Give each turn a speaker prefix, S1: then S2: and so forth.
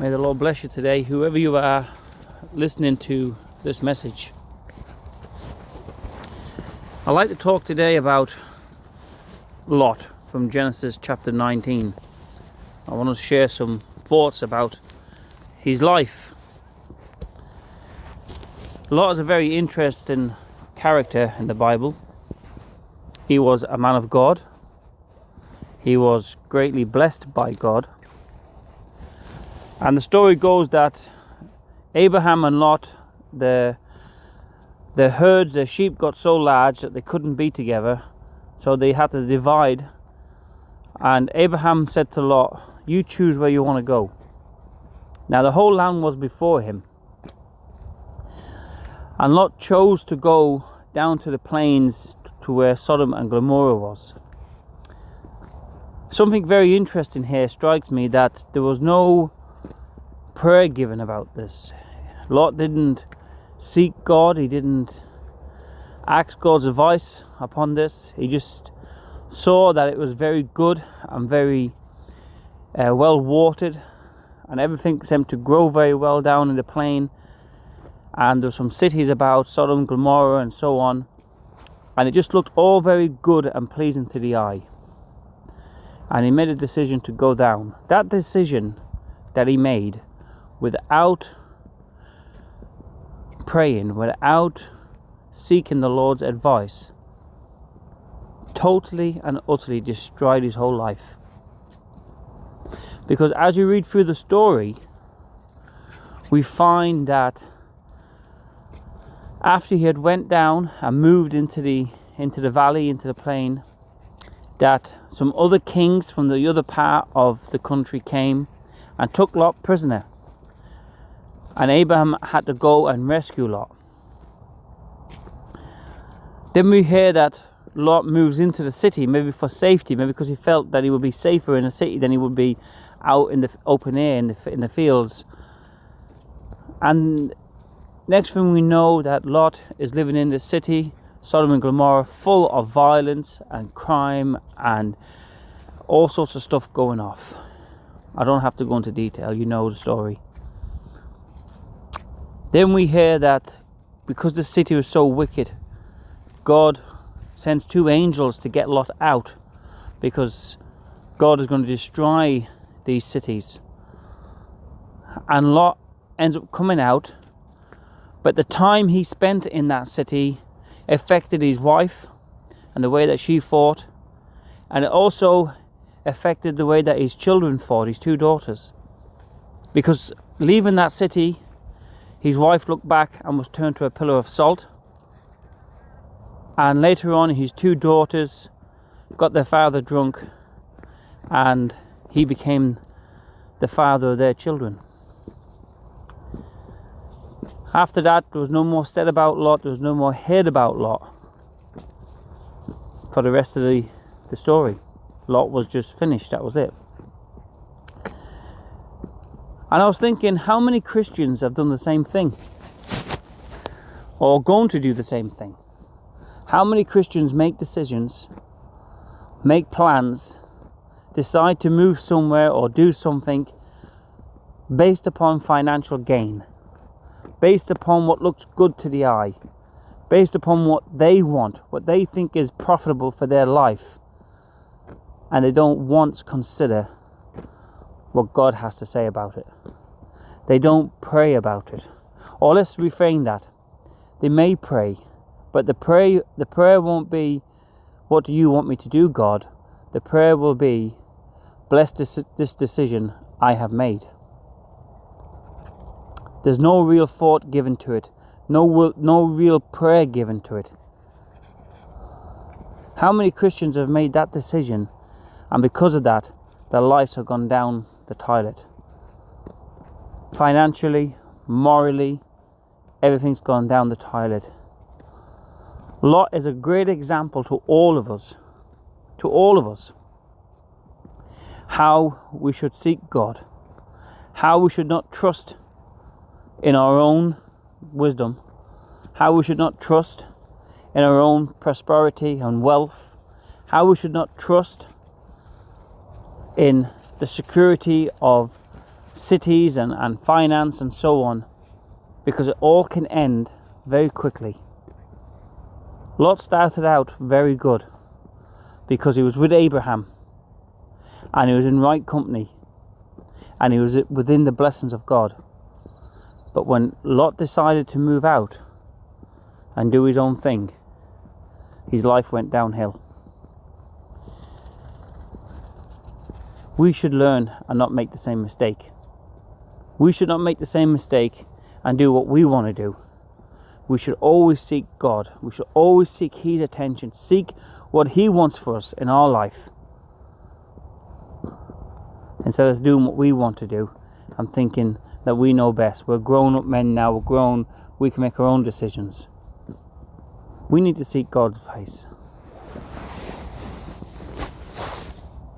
S1: May the Lord bless you today, whoever you are listening to this message. I'd like to talk today about Lot from Genesis chapter 19. I want to share some thoughts about his life. Lot is a very interesting character in the Bible. He was a man of God. He was greatly blessed by God. And the story goes that Abraham and Lot, their herds, their sheep got so large that they couldn't be together, so they had to divide. And Abraham said to Lot, "You choose where you want to go." Now the whole land was before him, and Lot chose to go down to the plains to where Sodom and Gomorrah was. Something very interesting here strikes me, that there was no prayer given about this. Lot didn't seek God. He didn't ask God's advice upon this. He just saw that it was very good and very well watered, and everything seemed to grow very well down in the plain, and there were some cities about, Sodom, Gomorrah and so on, and it just looked all very good and pleasing to the eye. And he made a decision to go down. That decision that he made, without praying, without seeking the Lord's advice, totally and utterly destroyed his whole life. Because as you read through the story, we find that after he had went down and moved into the valley, into the plain, that some other kings from the other part of the country came and took Lot prisoner. And Abraham had to go and rescue Lot. Then we hear that Lot moves into the city, maybe for safety, maybe because he felt that he would be safer in a city than he would be out in the open air, in the fields. And next thing we know, that Lot is living in the city, Sodom and Gomorrah, full of violence and crime and all sorts of stuff going off. I don't have to go into detail, you know the story. Then we hear that because the city was so wicked, God sends two angels to get Lot out, because God is going to destroy these cities. And Lot ends up coming out, but the time he spent in that city affected his wife and the way that she fought, and it also affected the way that his children fought, his two daughters. Because leaving that city, his wife looked back and was turned to a pillar of salt. And later on, his two daughters got their father drunk, and he became the father of their children. After that, there was no more said about Lot. There was no more heard about Lot for the rest of the story. Lot was just finished. That was it. And I was thinking, how many Christians have done the same thing? Or going to do the same thing? How many Christians make decisions, make plans, decide to move somewhere or do something based upon financial gain, based upon what looks good to the eye, based upon what they want, what they think is profitable for their life, and they don't once consider what God has to say about it. They don't pray about it. Or let's reframe that. They may pray, but the prayer won't be, "What do you want me to do, God?" The prayer will be, "Bless this decision I have made." There's no real thought given to it. No real prayer given to it. How many Christians have made that decision, and because of that, their lives have gone down the toilet? Financially, morally, everything's gone down the toilet. Lot is a great example to all of us, how we should seek God, how we should not trust in our own wisdom, how we should not trust in our own prosperity and wealth, how we should not trust in the security of cities and finance and so on, because it all can end very quickly. Lot started out very good because he was with Abraham and he was in right company and he was within the blessings of God. But when Lot decided to move out and do his own thing, his life went downhill. We should learn and not make the same mistake. We should not make the same mistake and do what we want to do. We should always seek God. We should always seek His attention. Seek what He wants for us in our life, instead of doing what we want to do and thinking that we know best. We're grown-up men now. We're grown. We can make our own decisions. We need to seek God's face.